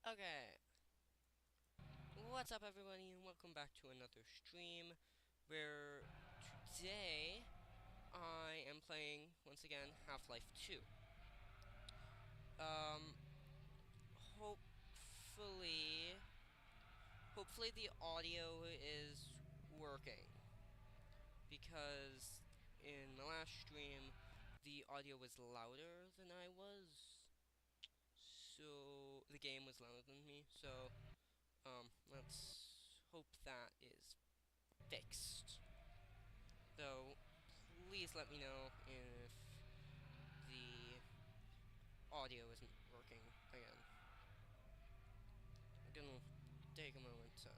Okay, what's up everybody and welcome back to another stream where today I am playing once again Half-Life 2. Um hopefully hopefully the audio is working because in the last stream the audio was louder than I was. So the game was louder than me. So let's hope that is fixed. Though, please let me know if the audio isn't working again. I'm gonna take a moment to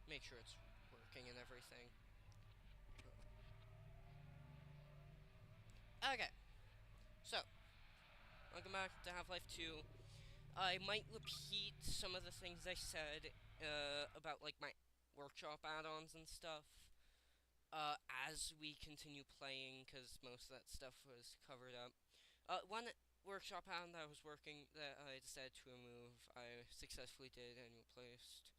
make sure it's working and everything. Okay, so, welcome back to Half-Life 2. I might repeat some of the things I said about, like, my workshop add-ons and stuff as we continue playing, because most of that stuff was covered up. One workshop add-on that I was working that I decided to remove, I successfully did and replaced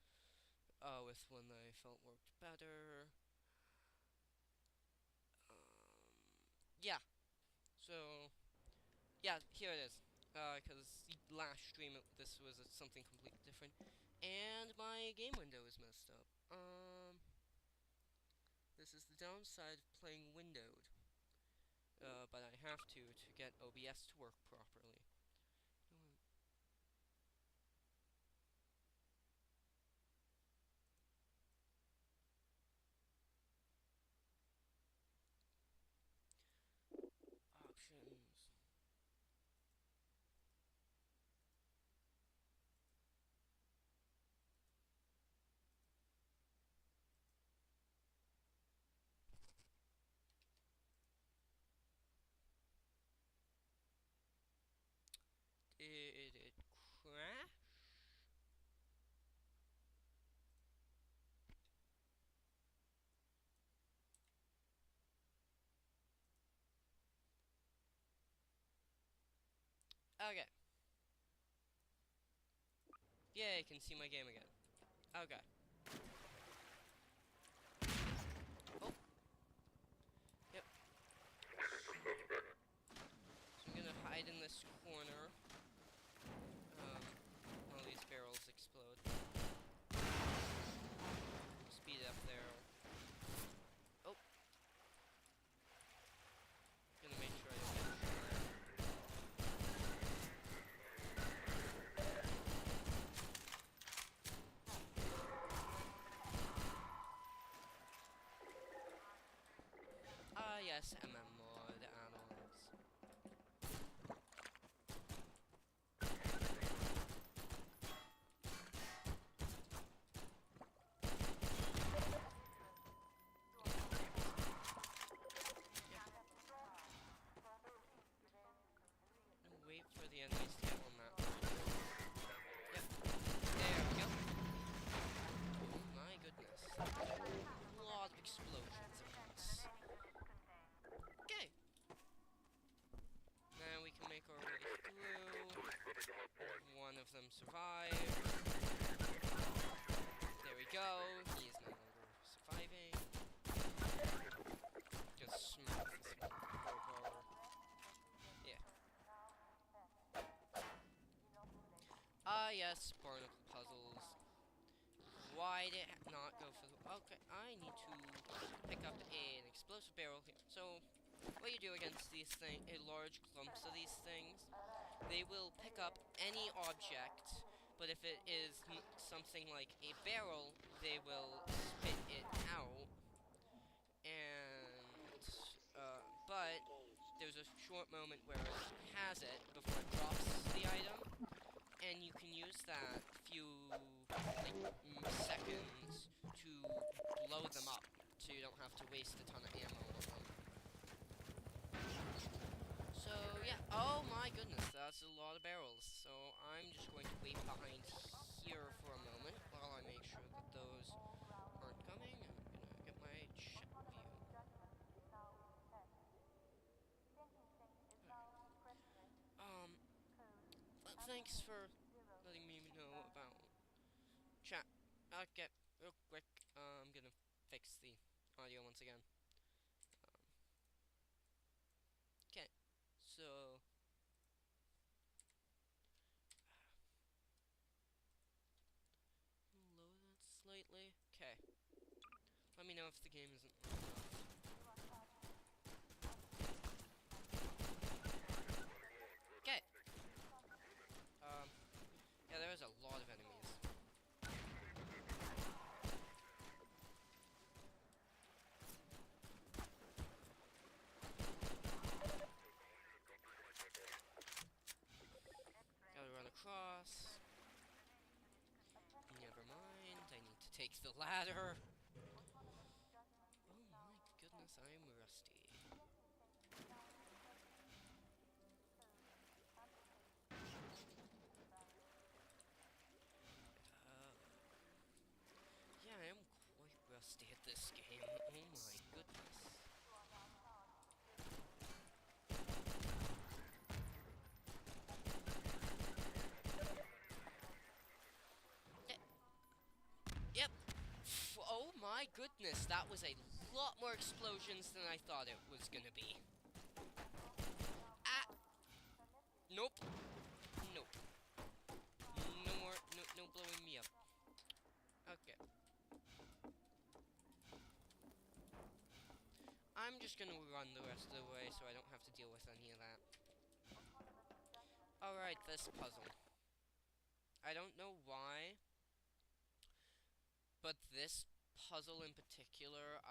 with one that I felt worked better. Yeah, so, yeah, here it is. Because last stream this was something completely different. And my game window is messed up. This is the downside of playing windowed. But I have to get OBS to work properly. Options. Did it crash? Okay. Yeah, I can see my game again. Okay. Oh. Yep. So I'm gonna hide in this corner. While these barrels explode. Speed it up there. Oh. Gonna make sure I don't get shot. Ah, yes, mod add-ons. Wait for the enemies to get on that one. Yep. There we go. Oh my goodness. A lot of explosions at once. Okay. Now we can make our way through. One of them survived. There we go. He is no longer surviving. Just smack this one. Yeah. Ah, yes, barnacle puzzles. Why did it not go for the... Okay, I need to pick up an explosive barrel here. So, what you do against these things, a large clumps of these things, they will pick up any object, but if it is something like a barrel, they will spit it out. And, but there's a short moment where it has it before it drops the item. And you can use that few, like, seconds to blow them up, so you don't have to waste a ton of ammo on them. So, yeah. Oh my goodness, that's a lot of barrels. So, I'm just going to wait behind here for a moment while I make sure that those aren't coming. I'm gonna get my chat view. Okay. Thanks for letting me know Chat. Okay, real quick. I'm gonna fix the audio once again. Okay, so load that slightly. Okay. Let me know if the game isn't loud enough. Okay. Yeah, there's a lot of enemies. Gotta run across. Never mind, I need to take the ladder. Oh my goodness, I'm rusty. Yeah, I am quite rusty at this game. Oh my goodness. Eh, Yep. Oh my goodness, that was a lot more explosions than I thought it was gonna be. Ah! Nope. Nope. No more, no blowing me up. Okay. I'm just gonna run the rest of the way so I don't have to deal with any of that. Alright, this puzzle. I don't know why, but this puzzle in particular,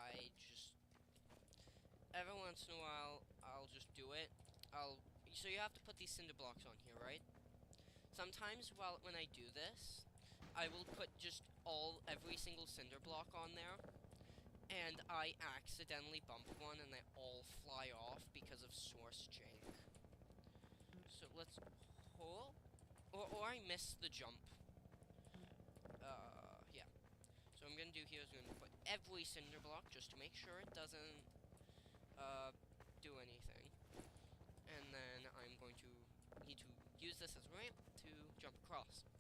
every once in a while, I'll just do it. So you have to put these cinder blocks on here, right? Sometimes when I do this, I will put just every single cinder block on there, and I accidentally bump one and they all fly off because of source jank. So let's, oh, or I miss the jump. Yeah. So what I'm gonna do here is I'm gonna put every cinder block just to make sure it doesn't, do anything. And then I'm going to need to use this as a ramp to jump across.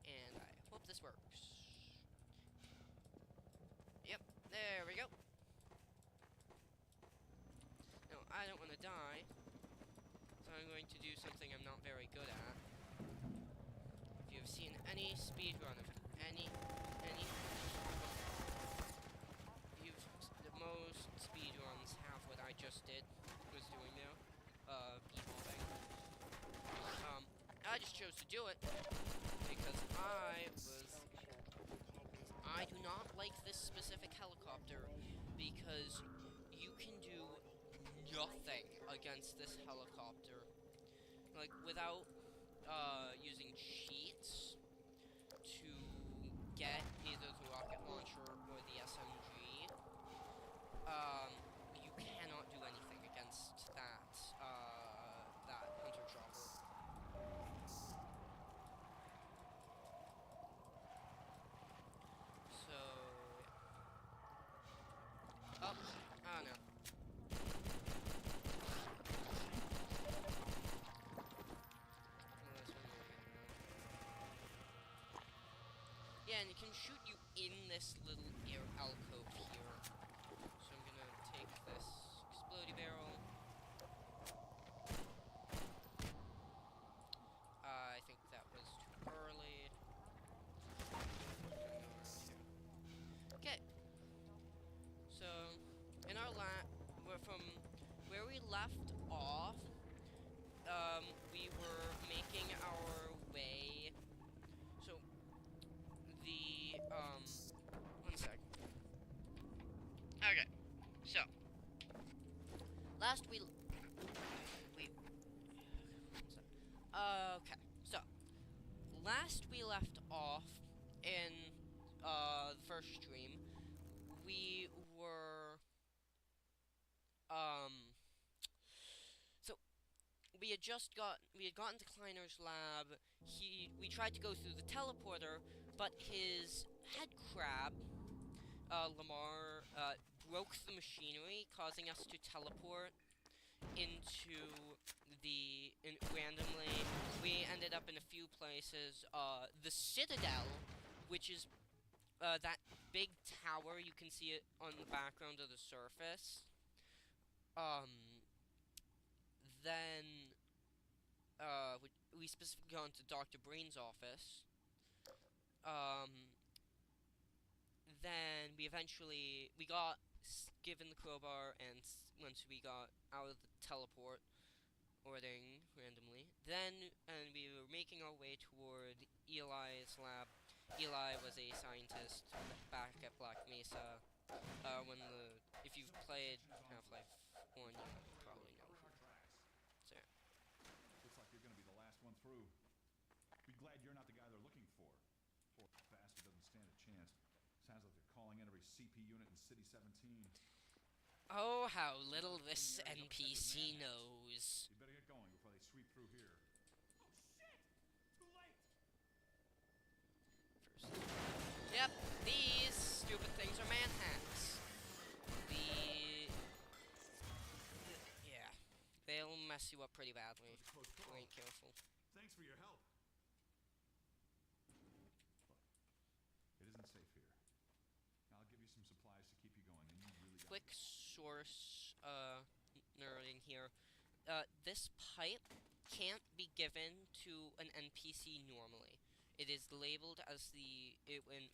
And I hope this works. Yep, there we go. No, I don't want to die, so I'm going to do something I'm not very good at. If you've seen any speedrun of most speedruns have what I just was doing there, beat-hopping. I just chose to do it because I do not like this specific helicopter because you can do nothing against this helicopter. Like, without, using cheats to get either the rocket launcher or the SMG, you cannot do anything against that hunter chopper. So, oh, oh no. Yeah, and it can shoot you in this little air alcove here. So I'm gonna take this explodey barrel. I think that was too early. Okay. So, in our from where we left off, we were making our way. So, one sec. Okay. So, last okay. So, last we left off in, the first stream, we were, so we had gotten to Kleiner's lab. We tried to go through the teleporter, but his head crab, Lamar, broke the machinery, causing us to teleport into randomly. We ended up in a few places. The Citadel, which is that big tower. You can see it on the background of the surface. Then we specifically gone to Dr. Brain's office. Then we got given the crowbar, and once we got out of the teleport ordering randomly, and we were making our way toward Eli's lab. Eli was a scientist back at Black Mesa. If you've played Half-Life 1, you probably know who. So yeah. Looks like you're gonna be the last one through. Be glad you're not the guy they're looking for. Poor bastard doesn't stand a chance. Sounds like they're calling in every CP unit in City 17. Oh, how little this NPC knows. You better get going before they sweep through here. Oh shit! Too late! First. Yep, these stupid things are manhacks. Yeah, they'll mess you up pretty badly if you ain't careful. Thanks for your help. Look, it isn't safe here. I'll give you some supplies to keep you going, and you really got Quick source nerding here. This pipe can't be given to an NPC normally. It is labeled as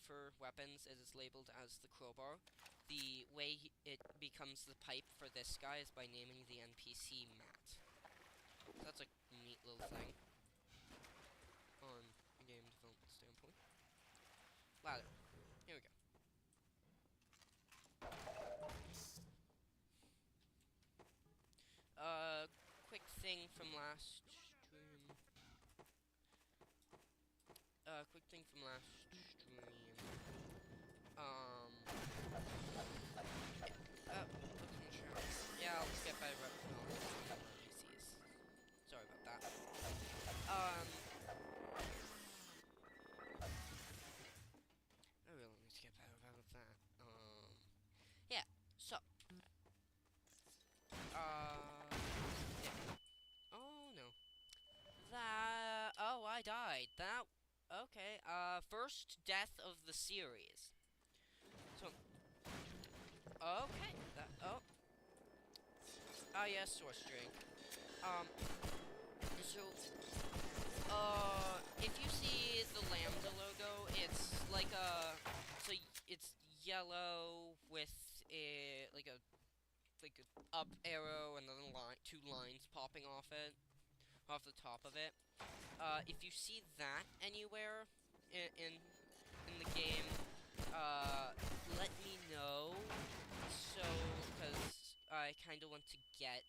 for weapons, it is labeled as the crowbar. The way it becomes the pipe for this guy is by naming the NPC Matt. So that's a neat little thing on a game development standpoint. Ladder. Here we go. Quick thing from last stream. Yeah, I'll get better PCs. Sorry about that. I really need to get better about that. Yeah, so. Yeah. Oh, no. Oh, I died. Okay, first death of the series. So, okay, yes, source drink. If you see the Lambda logo, it's like it's yellow with like a up arrow and then two lines popping off the top of it. If you see that anywhere in the game, let me know. Because I kind of want to get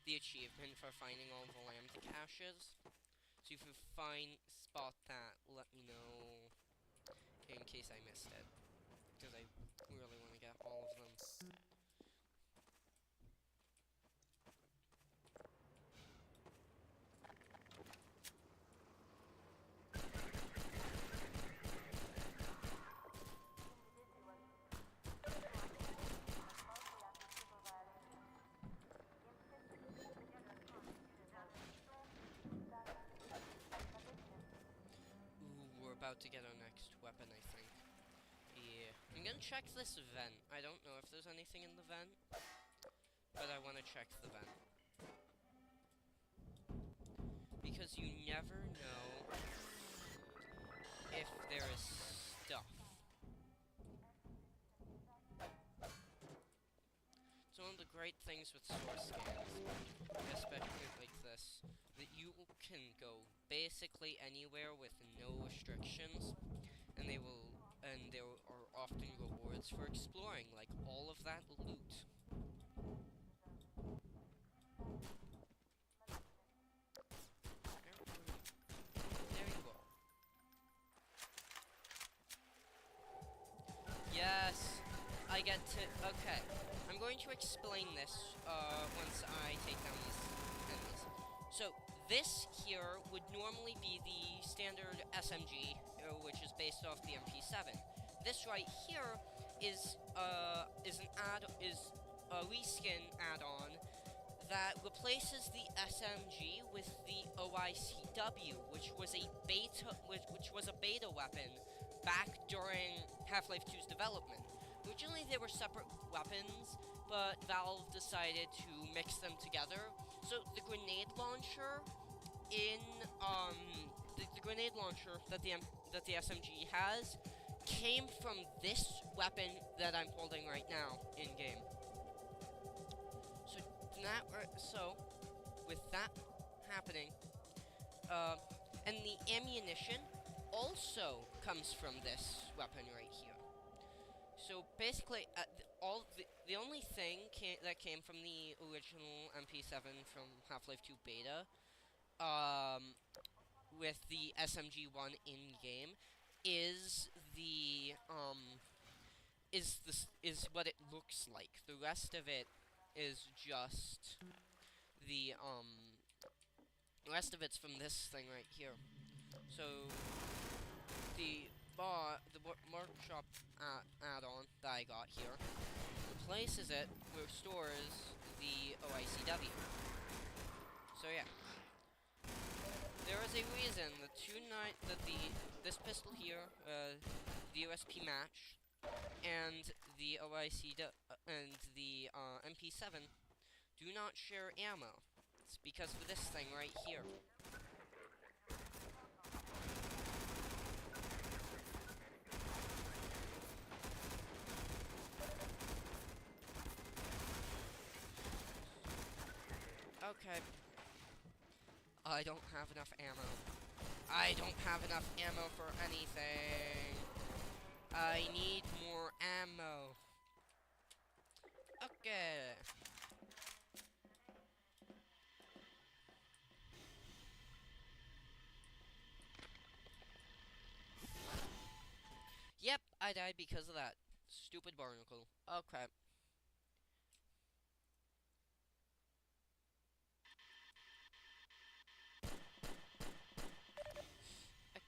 the achievement for finding all the Lambda caches. So if you spot that, let me know in case I missed it. Because I really want to get all of them. About to get our next weapon, I think. Yeah. I'm gonna check this vent. I don't know if there's anything in the vent, but I want to check the vent. Because you never know if there is stuff. It's one of the great things with source games, especially like this, that you can go basically anywhere with no restrictions, and there are often rewards for exploring, like all of that loot. There you go. Yes, I get to. Okay, I'm going to explain this once I take down these enemies. So this here would normally be the standard SMG, which is based off the MP7. This right here is a reskin add-on that replaces the SMG with the OICW, which was a beta weapon back during Half-Life 2's development. Originally, they were separate weapons, but Valve decided to mix them together. So the grenade launcher in the grenade launcher that the SMG has came from this weapon that I'm holding right now in game. So with that happening, and the ammunition also comes from this weapon right here. So basically, the only thing that came from the original MP7 from Half-Life 2 beta, with the SMG1 in game, is is what it looks like. The rest of it is just the rest of it's from this thing right here. So the workshop add-on that I got here replaces it where it stores the OICW. So yeah, there is a reason this pistol here, the USP match, and the and the MP7 do not share ammo. It's because of this thing right here. Okay. I don't have enough ammo. I don't have enough ammo for anything. I need more ammo. Okay. Yep, I died because of that. Stupid barnacle. Okay.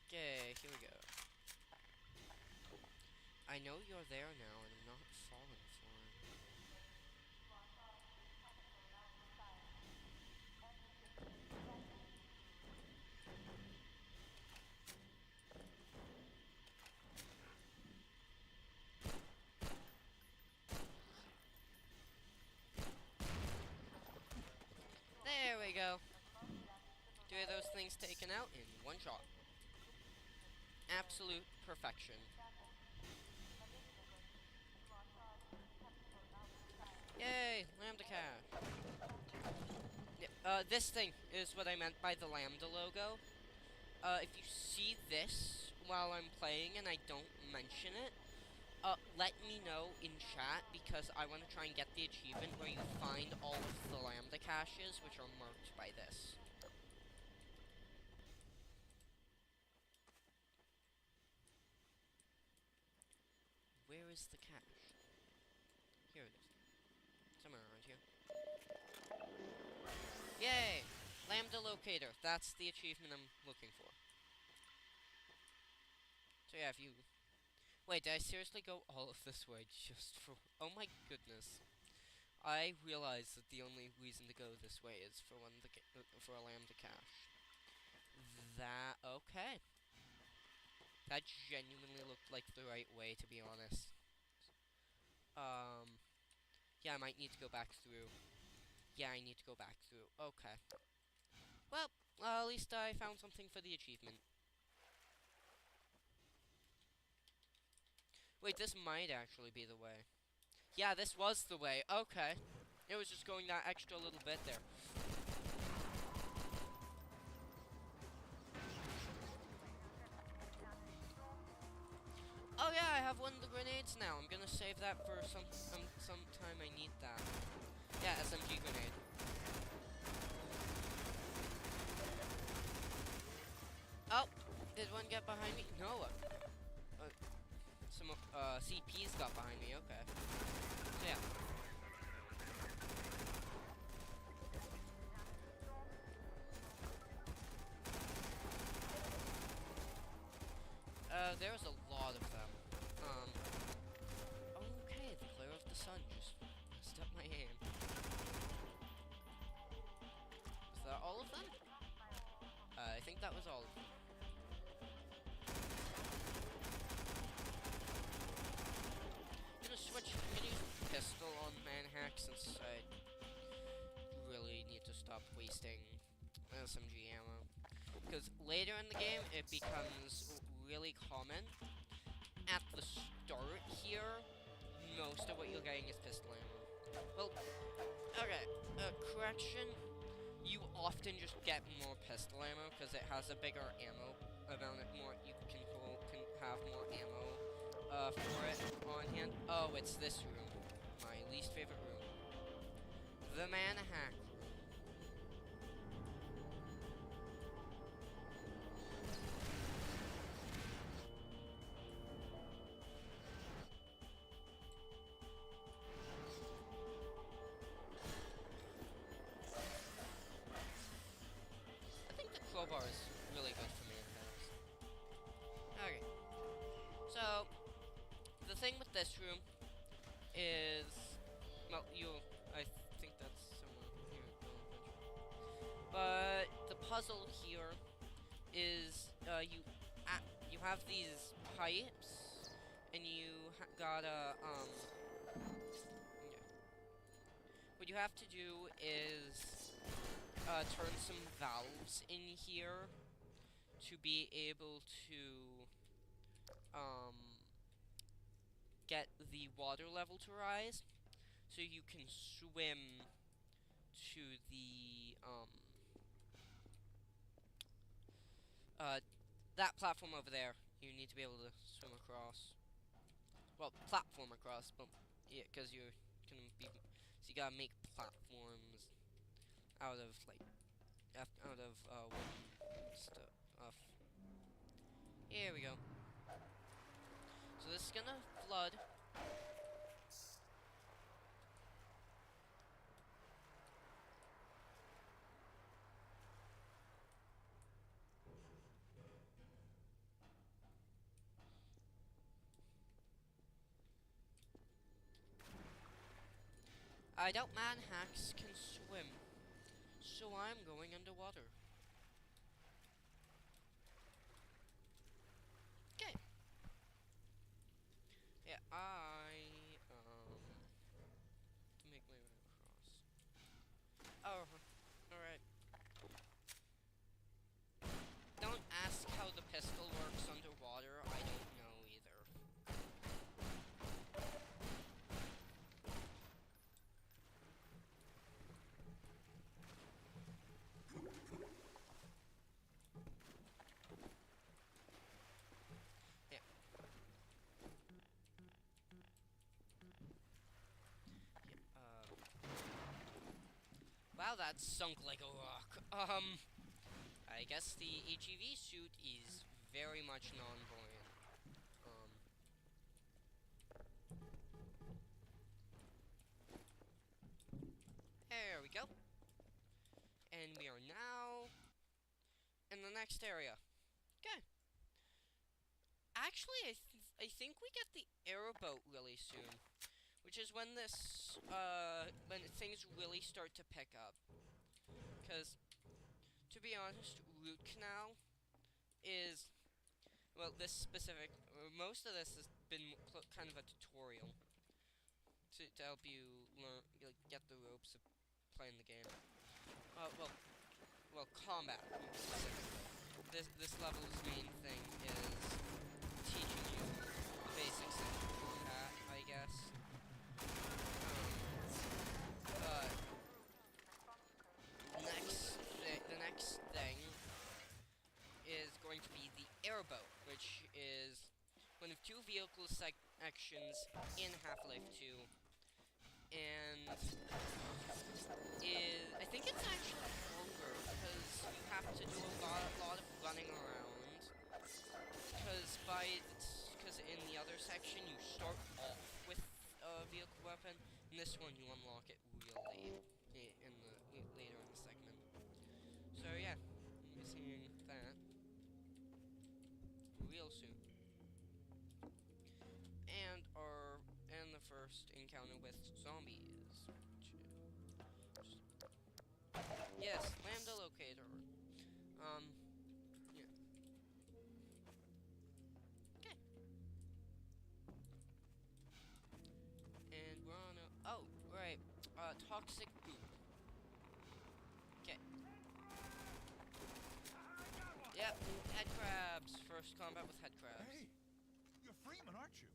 Okay, here we go. I know you're there now, and I'm not falling for it. There we go. Two of those things taken out in one shot. Absolute perfection. Yay, Lambda Cache. This thing is what I meant by the Lambda logo. If you see this while I'm playing and I don't mention it, let me know in chat, because I want to try and get the achievement where you find all of the Lambda caches, which are marked by this. Where is the cache? Here it is. Somewhere around here. Yay! Lambda locator. That's the achievement I'm looking for. So yeah, if you... Wait, did I seriously go all of this way just for... Oh my goodness. I realized that the only reason to go this way is for for a Lambda cache. Okay. That genuinely looked like the right way, to be honest. Yeah, I might need to go back through. Yeah, I need to go back through. Okay. Well, at least I found something for the achievement. Wait, this might actually be the way. Yeah, this was the way. Okay. It was just going that extra little bit there. Oh yeah, I have one of the grenades now. I'm gonna save that for some time I need that. Yeah, SMG grenade. Oh, did one get behind me? No. Some CPs got behind me. Okay. So yeah. There's a lot of them. Okay, the glare of the sun just messed up my aim. Is that all of them? I think that was all of them. pistol on Manhack since I really need to stop wasting SMG ammo. Because later in the game, it becomes really common. At the start here, most of what you're getting is pistol ammo. Well, okay, correction. You often just get more pistol ammo because it has a bigger ammo amount. More you can have more ammo for it on hand. Oh, it's this room, my least favorite room, the Manhack room. I think the crowbar is really good for Manhacks. Okay, so the thing with this room is, well, I think that's somewhere here. But the puzzle here is, you have these pipes, and you gotta, yeah. What you have to do is, turn some valves in here to be able to, get the water level to rise, so you can swim to the, that platform over there. You need to be able to swim across. Well, platform across, but yeah, because you're gonna be, so you gotta make platforms out of like, out of wood stuff. Here we go. So this is gonna flood. I doubt Manhacks can swim, so I'm going underwater. Okay. Yeah, to make my way across. Oh, alright. Don't ask how the pistol works underwater. I don't know either. Yeah. Yeah. Wow, that sunk like a rock. I guess the HEV suit is very much non-buoyant. There we go. And we are now in the next area. Okay. Actually, I think we get the airboat really soon, which is when when things really start to pick up. Because, to be honest, root canal is, well, this specific, most of this has been kind of a tutorial to help you learn, like, get the ropes of playing the game. Well, combat specifically. This level's main thing is teaching you the basics of combat, I guess. But the next thing is going to be the airboat, which is one of two vehicle sections in Half-Life 2, and I think it's actually longer because you have to do a lot of running around. Because in the other section you start off with a vehicle weapon, in this one you unlock it really later in the segment. So yeah, we'll be seeing that real soon. And the first encounter with zombies. Yes, lambda locator. Yeah. Okay. And we're on a toxic goop. Okay. Yep, head crabs. First combat with head crabs. Hey, you're Freeman, aren't you?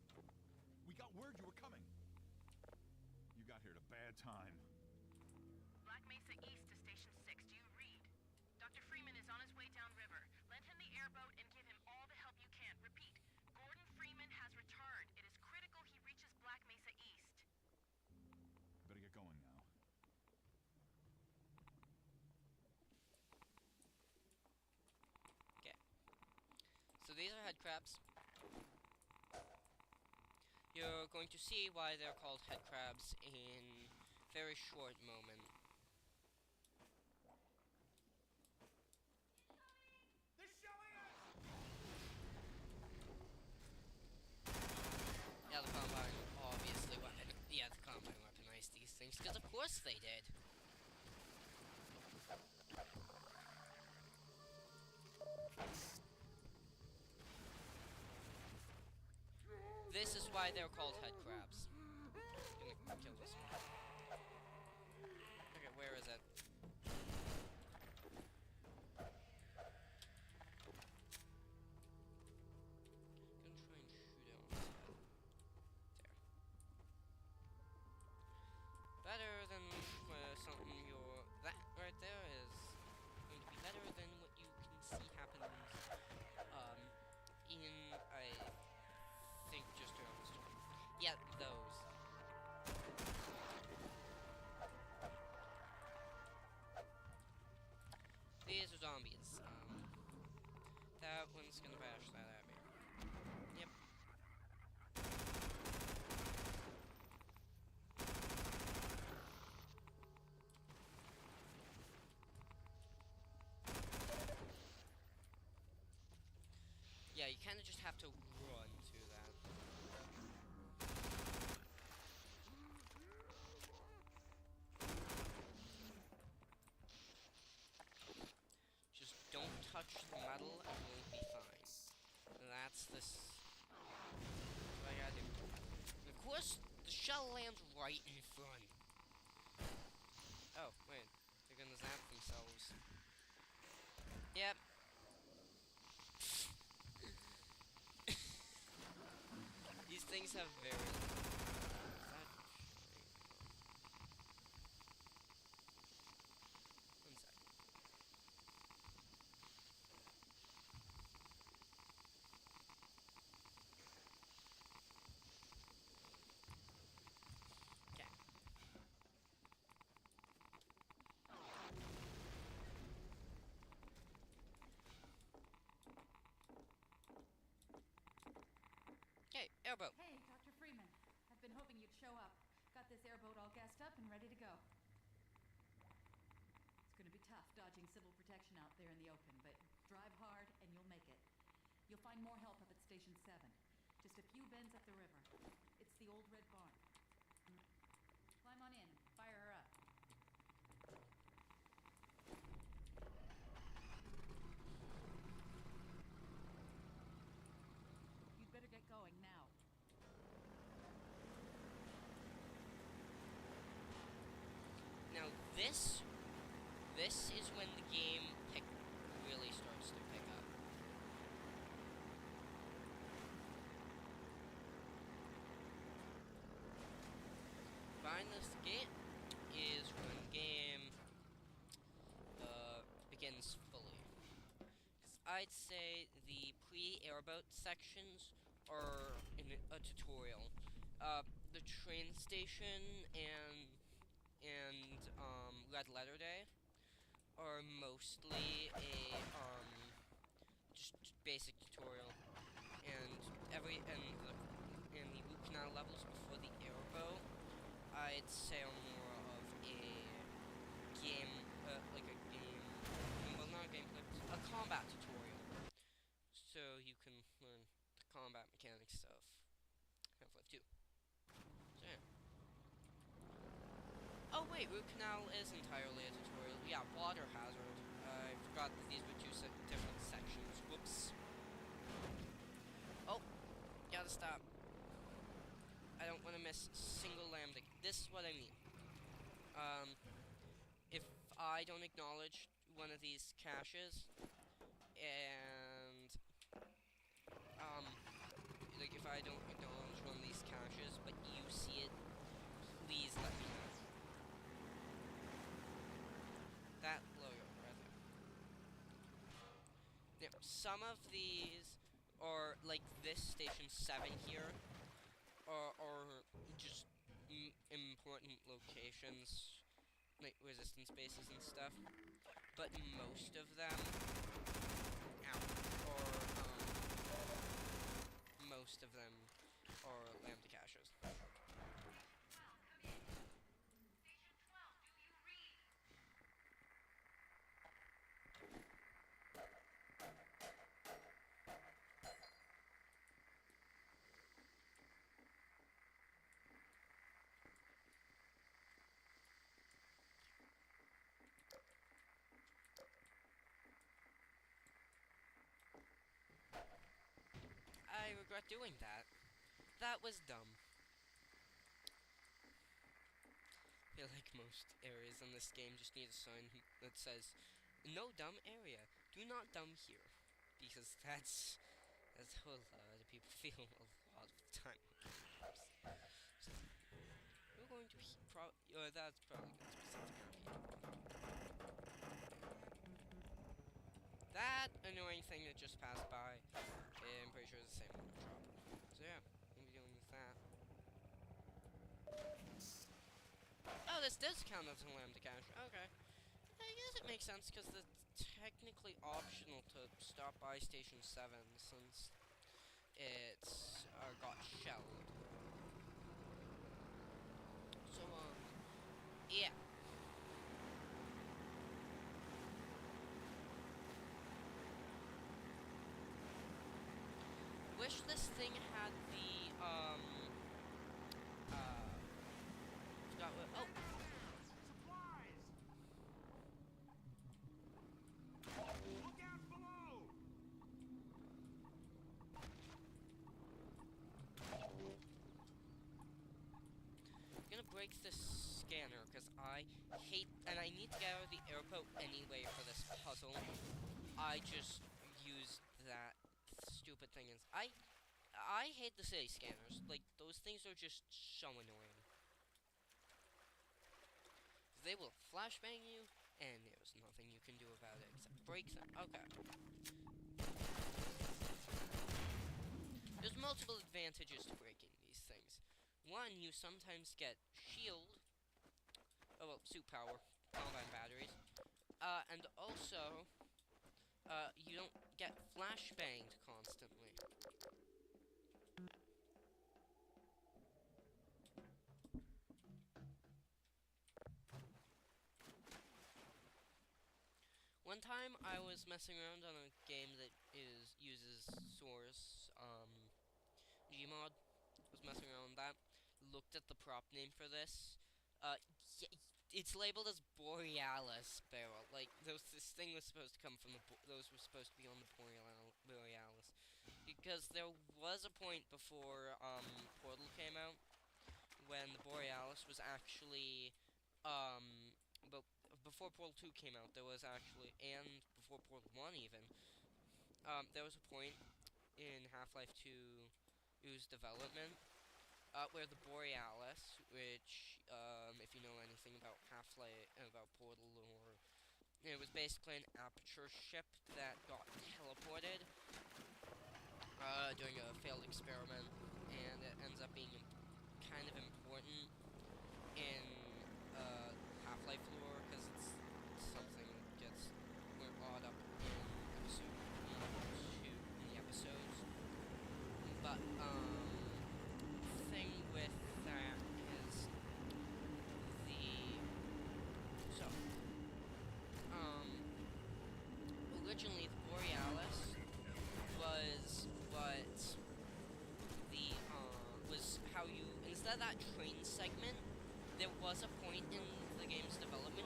We got word you were coming. You got here at a bad time. Black Mesa East to Station 6. Do you read? Dr. Freeman is on his way downriver. Lend him the airboat and give him all the help you can. Repeat, Gordon Freeman has returned. It is critical he reaches Black Mesa East. Better get going now. Okay. So these are head crabs. You're going to see why they're called head crabs in very short moment. They're showing us! Yeah, the Combine obviously yeah, the Combine weaponized these things, because of course they did. This is why they're called head crabs. Gonna kill this one. Okay, where is it? Gonna try and shoot it on its head. There. Better than something that right there is going to be better than what you can see happens in I think just around this time. Yeah, those. These are zombies. That one's gonna bash that at me. Yep. Yeah, you kind of just have to run through that. Just don't touch the metal and we'll be fine. That's this. What I gotta do. And of course, the shell lands right in front. Oh, wait. They're gonna zap themselves. Yep. These things have very little. One sec. Okay. Okay, airboat. Hey, Dr. Freeman. I've been hoping you'd show up. Got this airboat all gassed up and ready to go. It's gonna be tough dodging civil protection out there in the open, but drive hard and you'll make it. You'll find more help up at Station 7. Just a few bends up the river. It's the old red barn. Climb on in. Fire her up. You'd better get going now. Now this is when the game really starts to pick up. Find this gate is when game begins fully. 'Cause I'd say the pre-airboat sections are in a tutorial. The train station and Red Letter Day are mostly a just basic tutorial, and the root canal levels before the airboat, I'd say are more of a game, well, not a gameplay, a combat tutorial, so you can learn the combat mechanics of Half-Life 2. So yeah. Oh wait, root canal is entirely a tutorial. Yeah, water hazard. I forgot that these were two different sections. Whoops. Oh, gotta stop. I don't want to miss a single landing. This is what I mean. if I don't acknowledge one of these caches, and like if I don't acknowledge one of these caches, but you see it, please let me know. That logo right there. Now, some of these, or like this station 7 here, are just important locations, like resistance bases and stuff. But most of them, most of them are lambda caches. I regret doing that. That was dumb. I feel like most areas in this game just need a sign that says, "No dumb area. Do not dumb here." Because that's how a lot of people feel a lot of the time. So, we're going to that's probably going to be something repeat. That annoying thing that just passed by, I'm pretty sure it's the same one I'm dropping. So yeah, we'll be dealing with that. Oh, this does count as a lambda cache. Okay. I guess it makes sense because it's technically optional to stop by Station 7 since it's got shelled. So, yeah. Wish this thing had the, forgot what, oh. Supplies! Look out below! I'm gonna break this scanner because I hate, and I need to get out of the airboat anyway for this puzzle. I just used that stupid thing. I hate the city scanners. Like, those things are just so annoying. They will flashbang you, and there's nothing you can do about it except break them. Okay. There's multiple advantages to breaking these things. One, you sometimes get shield. Oh, well, suit power. Combine batteries. And also, you don't get flashbanged constantly. One time I was messing around on a game that uses Source, Gmod. Was messing around with that. Looked at the prop name for this. It's labeled as Borealis barrel. Like, this thing was supposed to come from those were supposed to be on the Borealis. Because there was a point before, Portal came out, when the Borealis was actually, but before Portal 2 came out, there was actually, and before Portal 1 even, there was a point in Half-Life 2's development, where the Borealis, which, if you know anything about Half-Life, about Portal, or it was basically an aperture ship that got teleported during a failed experiment, and it ends up being kind of important in Half-Life lore because it's something that gets brought up in episode 2 in the episodes. But thing with that is so originally the Borealis was what was how you, instead of that train segment, there was a point in the game's development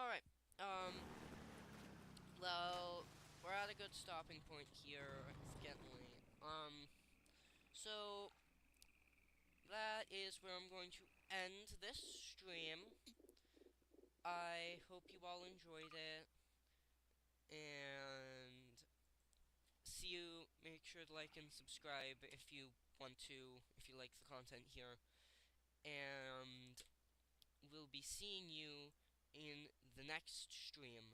Alright, well, we're at a good stopping point here. It's getting late. So, that is where I'm going to end this stream. I hope you all enjoyed it, and see you. Make sure to like and subscribe if you want to, if you like the content here, and we'll be seeing you in the next stream.